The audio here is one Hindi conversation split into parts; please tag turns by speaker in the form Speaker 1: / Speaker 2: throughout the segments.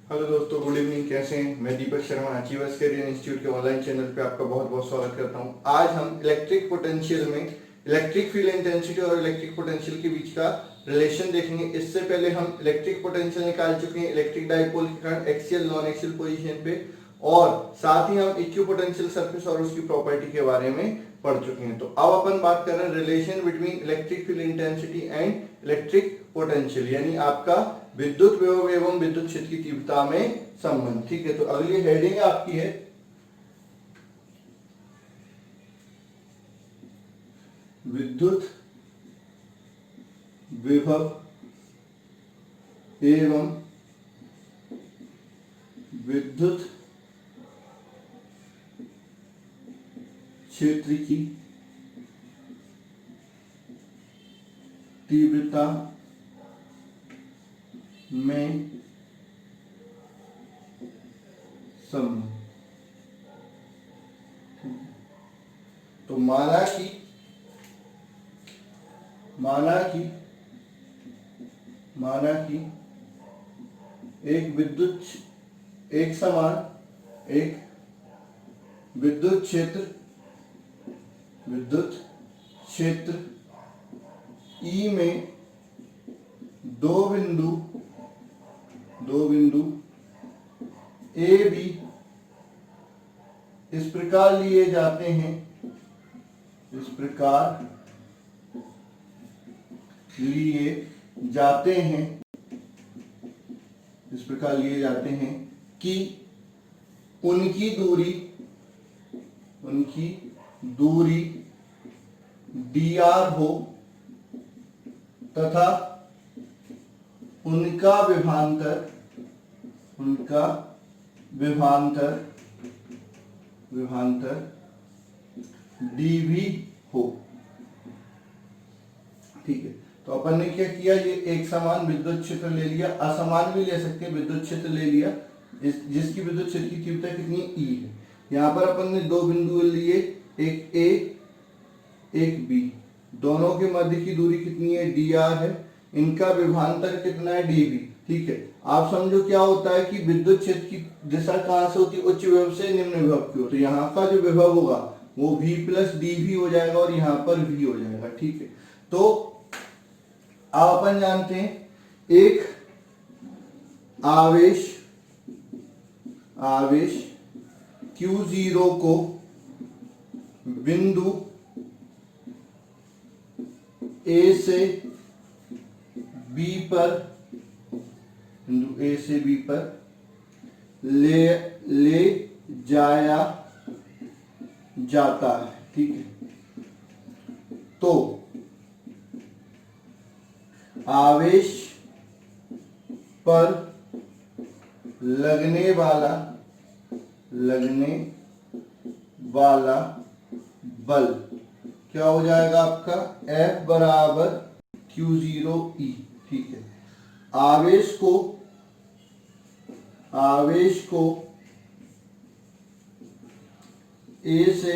Speaker 1: हेलो दोस्तों, गुड इवनिंग। कैसे हैं? मैं Deepak Sharma achievers career institute के ऑनलाइन चैनल पे आपका बहुत बहुत स्वागत करता हूं। आज हम इलेक्ट्रिक पोटेंशियल में इलेक्ट्रिक फील्ड इंटेंसिटी और इलेक्ट्रिक पोटेंशियल के बीच का रिलेशन देखेंगे। इससे पहले हम इलेक्ट्रिक पोटेंशियल निकाल चुके हैं इलेक्ट्रिक डाइपोल के कारण एक्सियल नॉन एक्सियल पोजीशन पे, और साथ ही हम इक्विपोटेंशियल सरफेस और उसकी प्रॉपर्टी के बारे में पढ़ चुके हैं। तो अब अपन बात कर रहे हैं relation between electric field intensity and electric potential, यानी आपका विद्युत विभव एवं विद्युत क्षेत्र की तीव्रता में संबंध। ठीक है, तो अगली हेडिंग आपकी है विद्युत विभव एवं विद्युत क्षेत्र की तीव्रता में संबंध। तो माना कि एक विद्युत क्षेत्र ई में दो बिंदु ए बी इस प्रकार लिए जाते हैं, कि उनकी दूरी dr हो तथा उनका विभवांतर dv हो। ठीक है, तो अपन ने क्या किया, ये एक समान विद्युत क्षेत्र ले लिया, असमान भी ले सकते हैं, विद्युत क्षेत्र ले लिया जिसकी विद्युत क्षेत्र की तीव्रता कितनी E है। यहाँ पर अपन ने दो बिंदु लिए, एक A एक B, दोनों के मध्य की दूरी कितनी है, dr है, इनका विभवांतर कितना है, dv। ठीक है, आप समझो क्या होता है कि विद्युत क्षेत्र की दिशा कहां से होती है, उच्च विभव से निम्न विभव की ओर। तो यहाँ का जो विभव होगा वो v प्लस dv हो जाएगा और यहाँ पर v हो जाएगा। ठीक है, तो अब अपन जानते हैं एक आवेश Q0 को बिंदु A से B पर ले जाया जाता है। ठीक है, तो आवेश पर लगने वाला बल क्या हो जाएगा आपका, F बराबर Q0E। ठीक है, आवेश को A से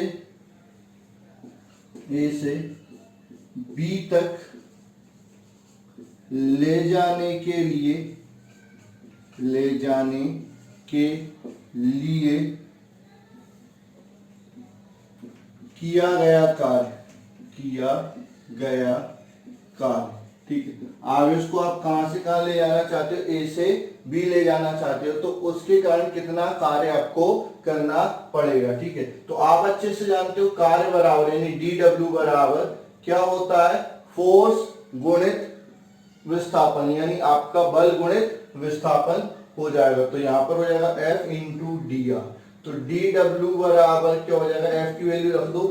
Speaker 1: B तक ले जाने के लिए किया गया कार्य। ठीक है, आवेश को आप कहां से कहां ले जाना चाहते हो, A से B ले जाना चाहते हो, तो उसके कारण कितना कार्य आपको करना पड़ेगा। ठीक है, तो आप अच्छे से जानते हो कार्य बराबर यानी dw बराबर क्या होता है, फोर्स गुणित विस्थापन, यानी आपका बल गुणित विस्थापन हो जाएगा। तो यहां पर हो जाएगा F इंटू dr। तो dw बराबर क्या हो जाएगा, F की वैल्यू रख दो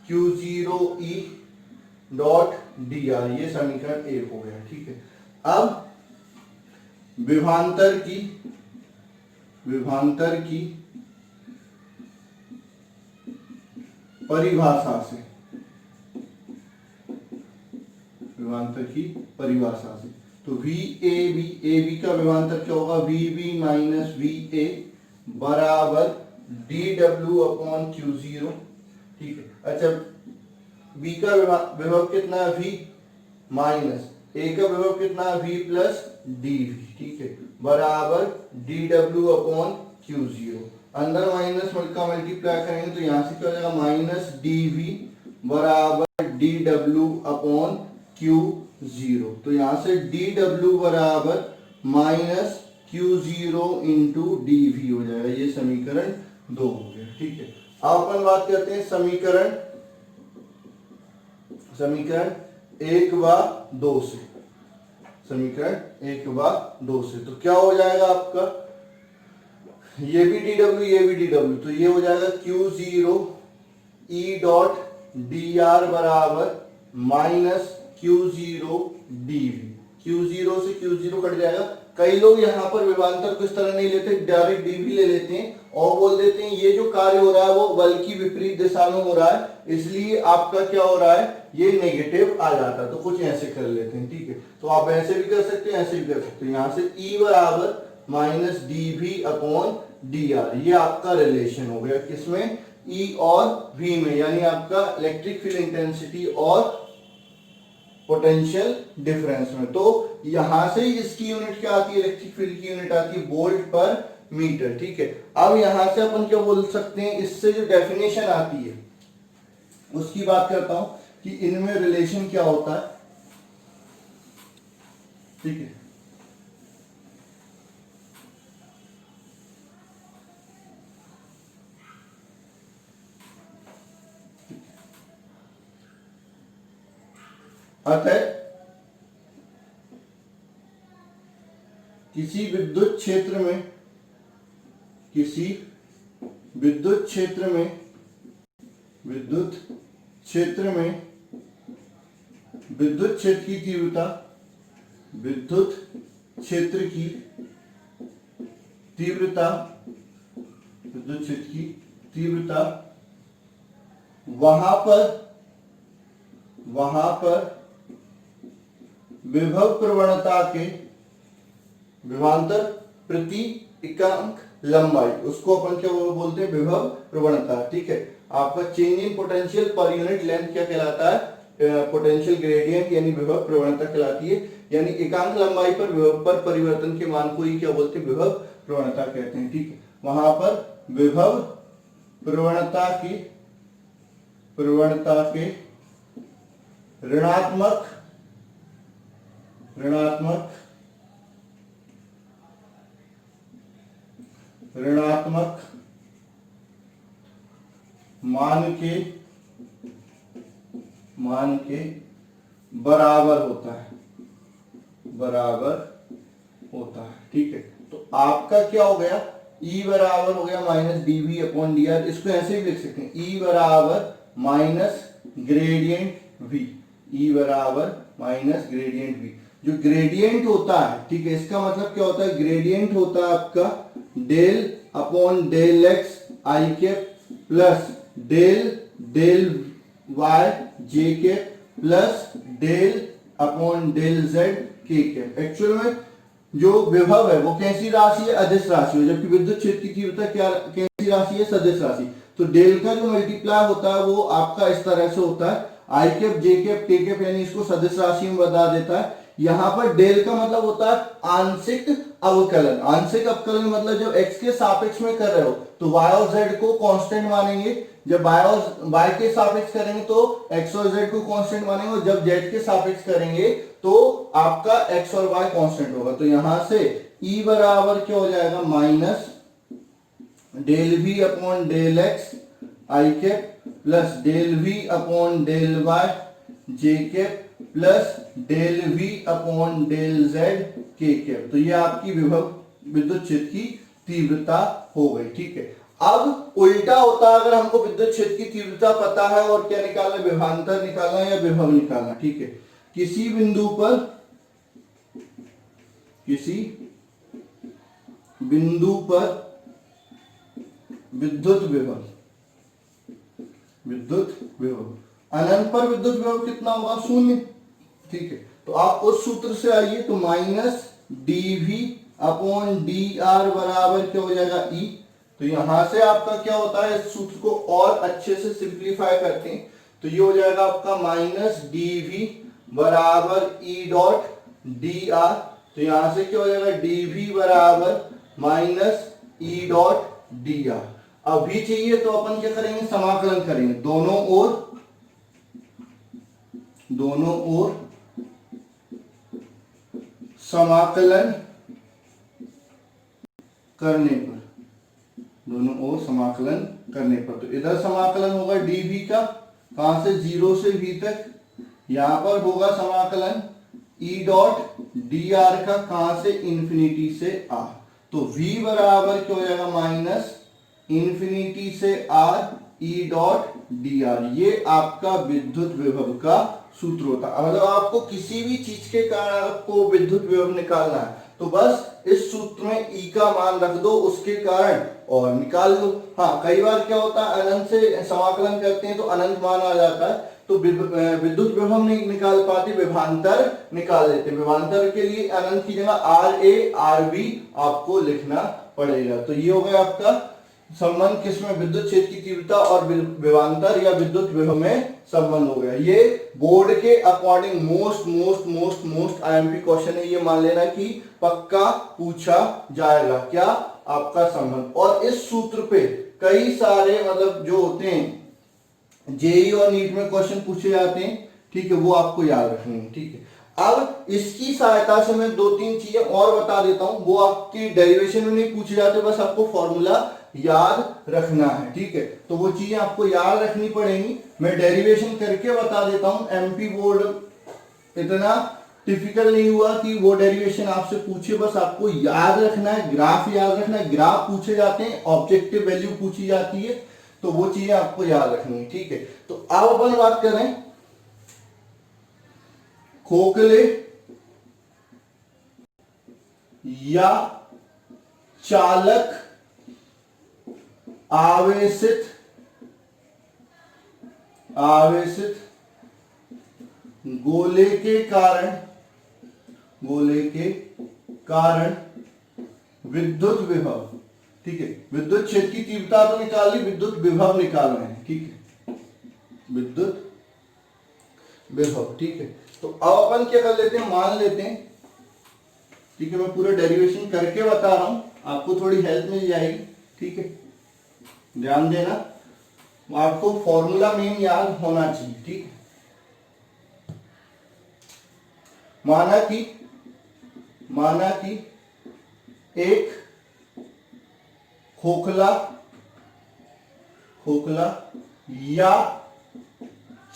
Speaker 1: Q0E डॉट dr, ये समीकरण 1 हो गया। ठीक है, अब विभवांतर की परिभाषा से तो AB का विभवांतर क्या होगा, VB माइनस VA बराबर dw अपॉन Q0। ठीक है, अच्छा B का विभव कितना है, V माइनस A का विभव कितना है, V प्लस dV। ठीक है, बराबर dw अपॉन q0। अंदर माइनस का मल्टीप्लाई करेंगे तो यहां से क्या हो जाएगा माइनस dv बराबर dw अपॉन q0। तो यहां से dw बराबर माइनस q0 इंटू dv हो जाएगा। ये समीकरण 2 हो गया। ठीक है, अब अपन बात करते हैं समीकरण 1 व 2 से। समीकरण 1 व 2 से तो क्या हो जाएगा आपका, ये भी dw ये भी dw, तो ये हो जाएगा q0 e डॉट dr बराबर माइनस q0 dv। q0 से q0 कट जाएगा। कई लोग यहाँ पर विभवांतर को इस तरह नहीं लेते, डायरेक्ट dv ले लेते हैं और बोल देते हैं ये जो कार्य हो रहा है वो बल की विपरीत दिशा में हो रहा है, इसलिए आपका क्या हो रहा है, ये नेगेटिव आ जाता है। तो कुछ ऐसे कर लेते हैं। ठीक है, तो आप ऐसे भी कर सकते हैं, ऐसे भी कर सकते हैं। यहाँ से E बराबर माइनस dv अपॉन dr, ये आपका रिलेशन हो गया किसमें, E और V में, यानी आपका इलेक्ट्रिक फील्ड इंटेंसिटी और पोटेंशियल डिफरेंस में। तो यहां से इसकी यूनिट क्या आती है, इलेक्ट्रिक फील्ड की यूनिट आती है वोल्ट पर मीटर। ठीक है, अब यहां से अपन क्या बोल सकते हैं, इससे जो डेफिनेशन आती है उसकी बात करता हूं कि इनमें रिलेशन क्या होता है। ठीक है, अतः किसी विद्युत क्षेत्र में विद्युत क्षेत्र की तीव्रता विद्युत क्षेत्र की तीव्रता वहां पर विभव प्रवणता के विभवांतर प्रति इकांक लंबाई, उसको अपन क्या बोलते हैं, विभव प्रवणता। ठीक है, आपका change in potential per unit length क्या कहलाता है, पोटेंशियल ग्रेडियंट यानी विभव प्रवणता कहलाती है। यानी एकांक लंबाई पर विभव पर परिवर्तन के मान को ही क्या बोलते हैं, विभव प्रवणता कहते हैं। ठीक है, वहां पर विभव प्रवणता के ऋणात्मक मान के बराबर होता है। ठीक है, तो आपका क्या हो गया, E बराबर हो गया माइनस dv अपॉन dr। इसको ऐसे भी लिख सकते हैं, E बराबर माइनस ग्रेडियंट v, E बराबर माइनस ग्रेडियंट v। जो ग्रेडियंट होता है, ठीक है, इसका मतलब क्या होता है, ग्रेडियंट होता है आपका del upon del x i के प्लस डेल वाई जे के plus del upon del z k. Actual में जो विभव है वो कैसी राशि है, अदिश राशि है, जबकि विद्युत क्षेत्र की तीव्रता क्या कैसी राशि है, सदिश राशि। तो डेल का जो मल्टीप्लाई होता है वो आपका इस तरह से होता है, आई कैप जे कैप के कैप, यानी इसको सदिश राशि में बता देता है। यहां पर डेल का मतलब होता है आंशिक अवकलन। आंशिक अवकलन मतलब जब x के सापेक्ष में कर रहे हो तो y और z को कांस्टेंट मानेंगे, जब y के सापेक्ष करेंगे तो x और z को कांस्टेंट मानेंगे, और जब z के सापेक्ष करेंगे तो आपका x और y कांस्टेंट होगा। तो यहां से E बराबर क्या हो जाएगा, minus del v upon del x i cap plus del v upon del y j cap plus del v upon del z k cap. तो ये आपकी विभव विद्युत क्षेत्र की तीव्रता हो गई। ठीक है, अब उल्टा होता है, अगर हमको विद्युत क्षेत्र की तीव्रता पता है और क्या निकालना, विभवांतर निकालना या विभव निकालना। ठीक है, किसी बिंदु पर विद्युत विभव अनंत पर विद्युत विभव कितना होगा, 0। ठीक है, तो आप उस सूत्र से आइए, तो माइनस dv अपॉन dr बराबर क्या हो जाएगा, E। तो यहां से आपका क्या होता है, इस सूत्र को और अच्छे से सिंप्लीफाई करते हैं तो ये हो जाएगा आपका माइनस dv बराबर E डॉट dr तो यहां से क्या हो जाएगा, dv बराबर minus E dot d are. अभी चाहिए तो अपन क्या करेंगे, समाकलन करेंगे, दोनों ओर समाकलन करने पर, दोनों ओर समाकलन करने पर, तो इधर समाकलन होगा dv का, कहां से, 0 से v तक, यहां पर होगा समाकलन ई डॉट डी आर का, कहां से, इंफिनिटी से r। तो v बराबर क्या हो जाएगा, माइनस इंफिनिटी से r e dot d are. ये आपका विद्युत विभव का सूत्र होता है। मतलब आपको किसी भी चीज के कारण आपको विद्युत विभव निकालना है तो बस इस सूत्र में ई का मान रख दो उसके कारण और निकाल लो। हाँ, कई बार क्या होता है, अनंत से समाकलन करते हैं तो अनंत मान आ जाता है, तो विद्युत विभव नहीं निकाल पाते, विभवांतर निकाल लेते। विभवांतर के लिए अनंत की जगह आर ए आर बी आपको लिखना पड़ेगा। तो ये हो गया आपका संबंध, किसमें, विद्युत क्षेत्र की तीव्रता और विभवांतर या विद्युत विभव में संबंध हो गया। ये बोर्ड के अकॉर्डिंग मोस्ट आईएमपी क्वेश्चन है, ये मान लेना कि पक्का पूछा जाएगा क्या, आपका संबंध। और इस सूत्र पे कई सारे मतलब जो होते हैं जेई और नीट में क्वेश्चन पूछे जाते हैं, ठीक है, वो आपको याद रखनी है, ठीक है। अब इसकी सहायता से मैं 2-3 चीजें और बता देता हूं, वो आपकी डेरिवेशन में नहीं पूछे जाते, बस आपको फॉर्मूला याद रखना है, ठीक है। तो वो चीजें आपको याद रखनी पड़ेंगी, मैं डेरिवेशन करके बता देता हूं। एमपी बोर्ड इतना टिपिकल नहीं हुआ कि वो डेरिवेशन आपसे पूछे, बस आपको याद रखना है, ग्राफ याद रखना है। ग्राफ पूछे जाते हैं, ऑब्जेक्टिव वैल्यू पूछी जाती है, तो वो चीजें आपको याद रखनी है, ठीक है। तो अब अपन बात करें खोखले या चालक आवेशित गोले के कारण विद्युत विभव, ठीक है। विद्युत क्षेत्र की तीव्रता तो निकाल ली, विद्युत विभव निकाल रहे हैं, ठीक है, विद्युत विभव, ठीक है। तो अब अपन क्या कर लेते हैं, मान लेते हैं, ठीक है, मैं पूरा डेरिवेशन करके बता रहा हूं, आपको थोड़ी हेल्प मिल जाएगी, ठीक है। ध्यान देना, आपको फॉर्मूला मेन याद होना चाहिए, ठीक है। माना कि एक खोखला या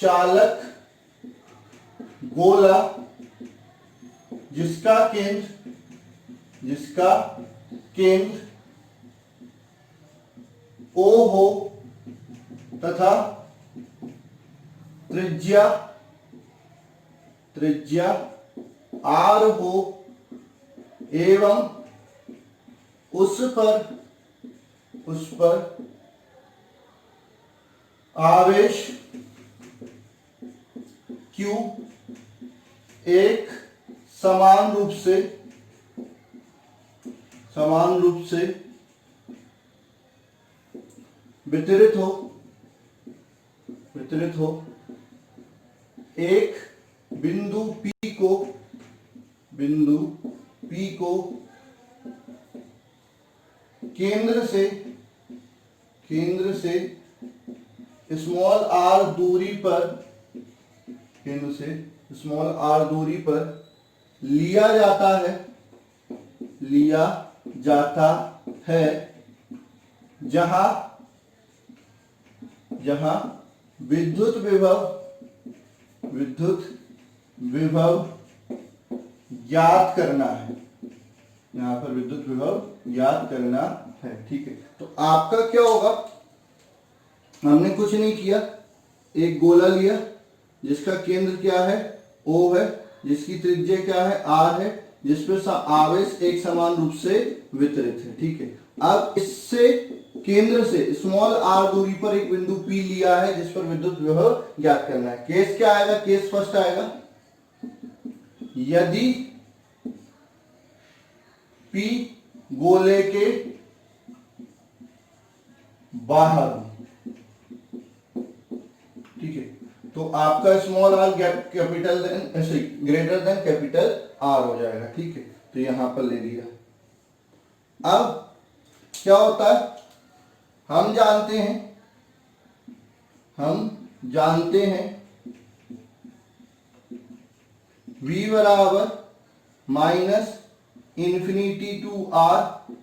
Speaker 1: चालक गोला जिसका केंद्र O हो तथा त्रिज्या R हो एवं उस पर आवेश Q एक समान रूप से वितरित हो एक बिंदु P को केंद्र से स्मॉल r दूरी पर लिया जाता है जहां विद्युत विभव ज्ञात करना है, यहां पर विद्युत विभव ज्ञात करना है, ठीक है। तो आपका क्या होगा, हमने कुछ नहीं किया, एक गोला लिया जिसका केंद्र क्या है, O है, जिसकी त्रिज्या क्या है, R है, जिस पर आवेश एक समान रूप से वितरित है, ठीक है। अब इससे केंद्र से स्मॉल r दूरी पर एक बिंदु P लिया है जिस पर विद्युत विभव ज्ञात करना है। केस क्या आएगा, केस फर्स्ट आएगा, यदि P गोले के बाहर, ठीक है, तो आपका small r capital then greater than capital R हो जाएगा, ठीक है। तो यहां पर ले लिया। अब क्या होता है, हम जानते हैं v बराबर minus infinity to r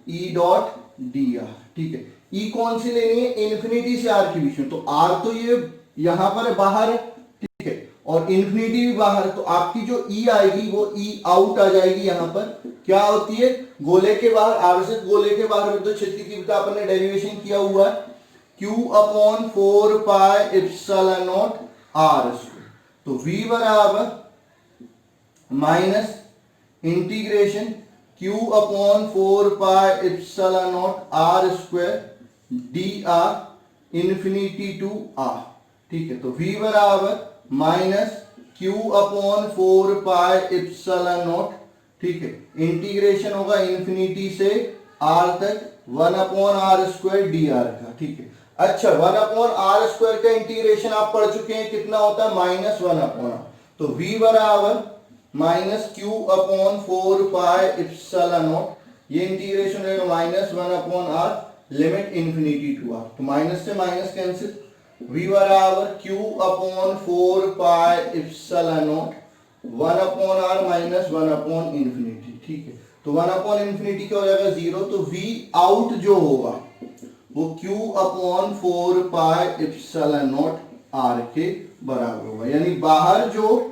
Speaker 1: e dot d r. ठीक है, ई कौन सी लेनी है, इंफिनिटी से आर के बीच में, तो आर तो ये यहां पर बाहर है, ठीक है, और इंफिनिटी भी बाहर है, तो आपकी जो ई आएगी वो ई आउट आ जाएगी। यहां पर क्या होती है, गोले के बाहर, आवश्यक गोले के बाहर विद्युत क्षेत्र की तीव्रता अपन ने डेरिवेशन किया हुआ है, Q upon 4 pi epsilon not r square. तो V बराबर minus integration Q upon 4 pi epsilon not r square d r infinity to r. ठीक है, तो V बराबर minus Q upon 4 pi epsilon not, ठीक है, इंटीग्रेशन होगा इंफिनिटी से r तक 1 upon r square d r का। ठीक है, अच्छा 1 अपॉन आर स्क्वायर का इंटीग्रेशन आप पढ़ चुके हैं, कितना होता है, माइनस 1 अपॉन आर। तो v बराबर minus q upon 4 pi epsilon not, ये इंटीग्रेशन रहेगा minus 1 upon r limit infinity to r, तो माइनस से माइनस कैंसिल, v बराबर q upon 4 pi epsilon not 1 upon r minus 1 upon infinity. ठीक है, तो 1 अपॉन इंफिनिटी क्या हो जाएगा, 0, तो v आउट जो होगा वो q upon 4 pi epsilon not r के बराबर होगा, यानी बाहर जो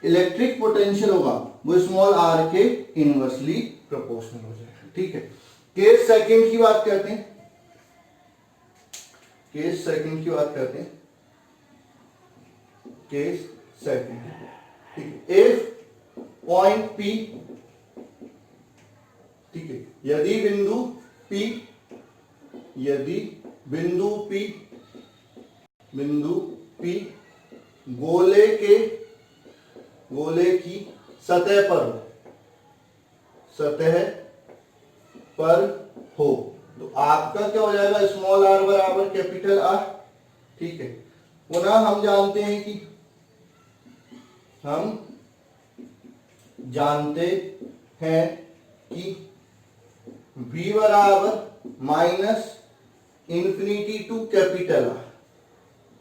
Speaker 1: इलेक्ट्रिक पोटेंशियल होगा वो स्मॉल r के इनवर्सली प्रोपोर्शनल हो जाएगा। ठीक है, केस सेकंड की बात करते हैं, केस सेकंड केस सेकंड, ठीक है, इफ पॉइंट P, ठीक है, यदि बिंदु P गोले की सतह पर हो, तो आपका क्या हो जाएगा, स्मॉल r बराबर कैपिटल R। ठीक है, पुनः हम जानते हैं कि v बराबर minus infinity to capital R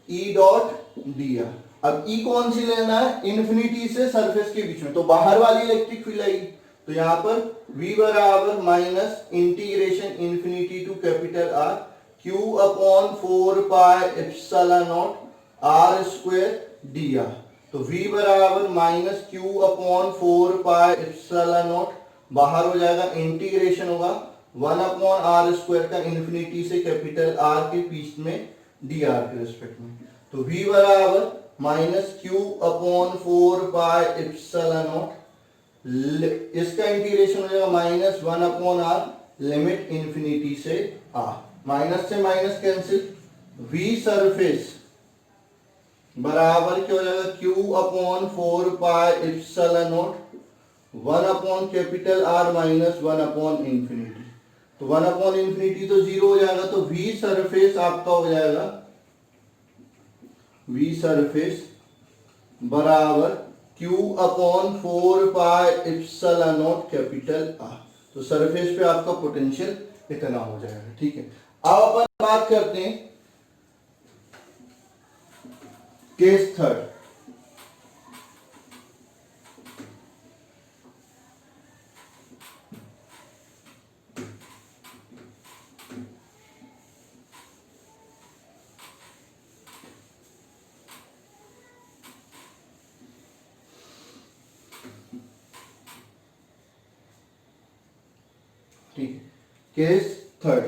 Speaker 1: e dot d r. अब ई कौन सी लेना है, इंफिनिटी से सरफेस के बीच में, तो बाहर वाली इलेक्ट्रिक फील्ड आएगी, तो यहां पर v बराबर minus integration infinity to capital R q upon 4 pi epsilon not r square d r. तो v बराबर minus q upon 4 pi epsilon not, बाहर हो जाएगा, इंटीग्रेशन होगा 1 अपॉन आर स्क्वायर का इंफिनिटी से कैपिटल R के बीच में डी आर के रिस्पेक्ट में, तो v बराबर minus q upon 4 pi epsilon not, इसका इंटीग्रेशन हो जाएगा minus 1 upon r limit infinity से आर, माइनस से माइनस कैंसिल, v सरफेस बराबर क्या हो जाएगा, q upon 4 pi epsilon not 1 upon capital R minus 1 upon infinity, तो 1 अपॉन इंफिनिटी तो 0 हो जाएगा, तो v सरफेस आपका हो जाएगा v सरफेस बराबर q upon 4 pi epsilon not capital R, तो सरफेस पे आपका पोटेंशियल इतना हो जाएगा। ठीक है, अब अपन बात करते हैं केस थर्ड। ठीक है, केस थर्ड,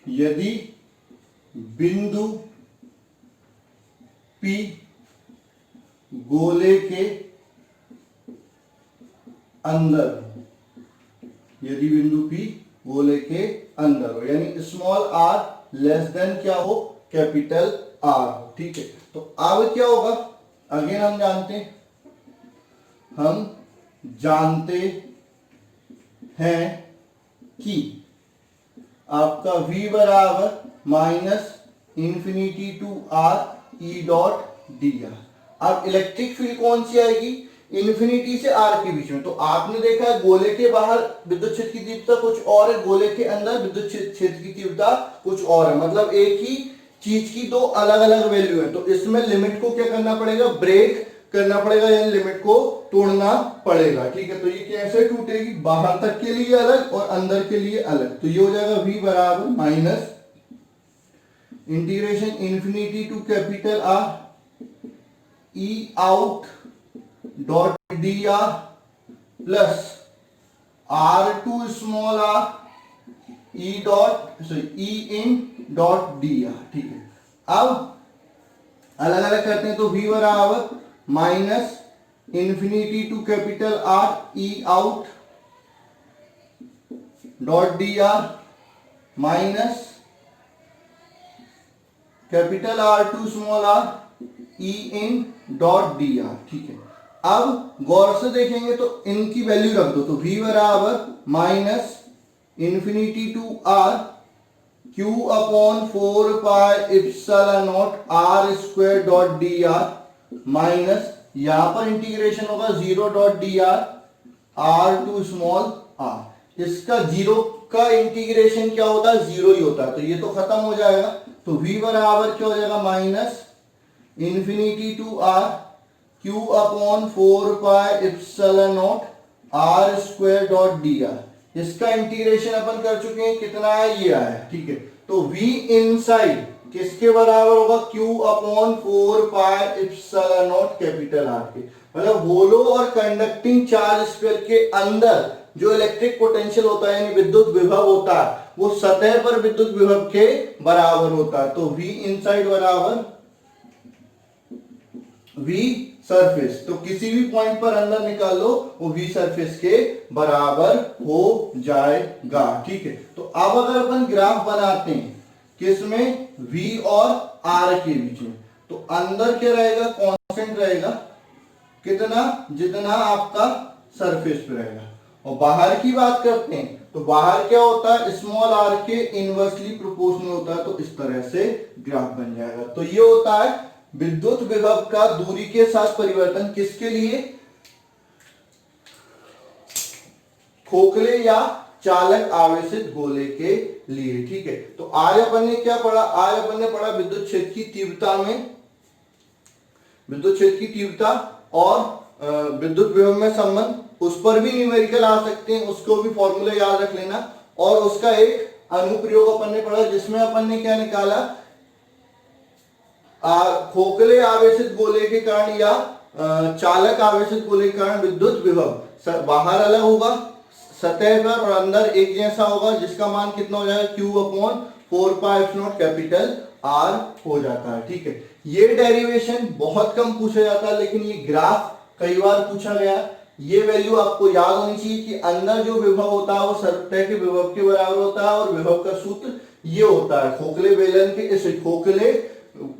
Speaker 1: यदि बिंदु P गोले के अंदर हो, यदि बिंदु P गोले के अंदर हो, यानी स्मॉल r लेस देन क्या हो, कैपिटल R हो। ठीक है, तो अब क्या होगा, अगेन हम जानते हैं कि आपका v बराबर minus infinity to r e dot d r. अब इलेक्ट्रिक फील्ड कौन सी आएगी, इन्फिनिटी से आर के बीच में। तो आपने देखा है गोले के बाहर विद्युत क्षेत्र की तीव्रता कुछ और है, गोले के अंदर विद्युत क्षेत्र की तीव्रता कुछ और है, मतलब एक ही चीज की दो अलग अलग वैल्यू है। तो इसमें लिमिट को क्या करना पड़ेगा, ब्रेक करना पड़ेगा, यानी लिमिट को तोड़ना पड़ेगा। ठीक है, तो ये कैसे टूटेगी, बाहर तक के लिए अलग और अंदर के लिए अलग। तो ये हो जाएगा v बराबर minus integration infinity to capital r e out dot d r plus r to small r e dot sorry e in dot d r. ठीक है, अब अलग अलग करते हैं। तो v बराबर minus infinity to capital r e out dot d r minus capital r to small r e in dot d r. ठीक है, अब गौर से देखेंगे तो इनकी वैल्यू रख दो। तो v बराबर minus infinity to r q upon 4 pi epsilon not r square dot d r minus यहां पर इंटीग्रेशन होगा 0 dot d r to small r. इसका जीरो का इंटीग्रेशन क्या होता है, जीरो ही होता है, तो ये तो खत्म हो जाएगा। तो v बराबर क्या हो जाएगा, minus infinity to r q upon 4 pi epsilon not r square dot d r. इसका इंटीग्रेशन अपन कर चुके हैं, कितना है, ये आया। ठीक है, तो v इनसाइड किसके बराबर होगा, q upon 4 pi epsilon not capital R के, मतलब होलो और कंडक्टिंग चार्ज स्फीयर के अंदर जो इलेक्ट्रिक पोटेंशियल होता है यानी विद्युत विभव होता है वो सतह पर विद्युत विभव के बराबर होता है। तो v इनसाइड बराबर v सरफेस, तो किसी भी पॉइंट पर अंदर निकाल लो वो v सरफेस के बराबर हो जाएगा। ठीक है, तो अब अगर अपन ग्राफ बनाते हैं किसमें, v और r के बीच में, तो अंदर क्या रहेगा, कांस्टेंट रहेगा, कितना, जितना आपका सरफेस पे रहेगा। और बाहर की बात करते हैं तो बाहर क्या होता है, स्मॉल r के इनवर्सली प्रोपोर्शनल होता है। तो इस तरह से ग्राफ बन जाएगा। तो ये होता है विद्युत विभव का दूरी के साथ परिवर्तन, किसके लिए, खोखले या चालक आवेशित गोले के लिए। ठीक है, तो आज अपन ने क्या पढ़ा, आज अपन ने पढ़ा विद्युत क्षेत्र की तीव्रता में, विद्युत क्षेत्र की तीव्रता और विद्युत विभव में संबंध, उस पर भी न्यूमेरिकल आ सकते हैं, उसको भी फॉर्मूला याद रख लेना। और उसका एक अनुप्रयोग अपन ने पढ़ा जिसमें अपन ने क्या निकाला, खोखले आवेशित गोले के कारण या चालक आवेशित गोले के कारण विद्युत विभव बाहर अलग होगा, सतह पर और अंदर एक जैसा होगा, जिसका मान कितना हो जाएगा, q upon 4 pi epsilon capital r हो जाता है। ठीक है, ये डेरिवेशन बहुत कम पूछा जाता है, लेकिन ये ग्राफ कई बार पूछा गया। ये वैल्यू आपको याद होनी चाहिए कि अंदर जो विभव होता है वो सतह के विभव के बराबर होता है, और विभव का सूत्र ये होता है, खोखले बेलन के इस खोखले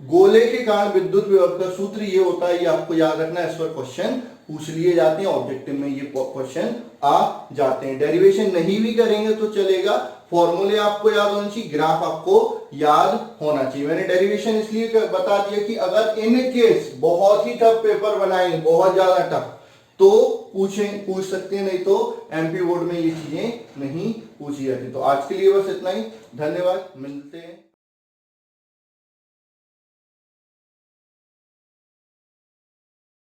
Speaker 1: गोले के कारण विद्युत विभव का सूत्र ये होता है। ये आपको याद रखना है, इस पर क्वेश्चन पूछ लिए जाते हैं, ऑब्जेक्टिव में ये क्वेश्चन आ जाते हैं। डेरिवेशन नहीं भी करेंगे तो चलेगा, फॉर्मूले आपको याद होना चाहिए, ग्राफ आपको याद होना चाहिए। मैंने डेरिवेशन इसलिए बता दिया कि अगर इन केस बहुत ही टफ पेपर बनाएंगे, बहुत ज्यादा टफ, तो पूछ सकते हैं, नहीं तो एमपी बोर्ड में ये चीजें नहीं पूछी जाती। तो आज के लिए बस इतना ही, धन्यवाद, मिलते हैं।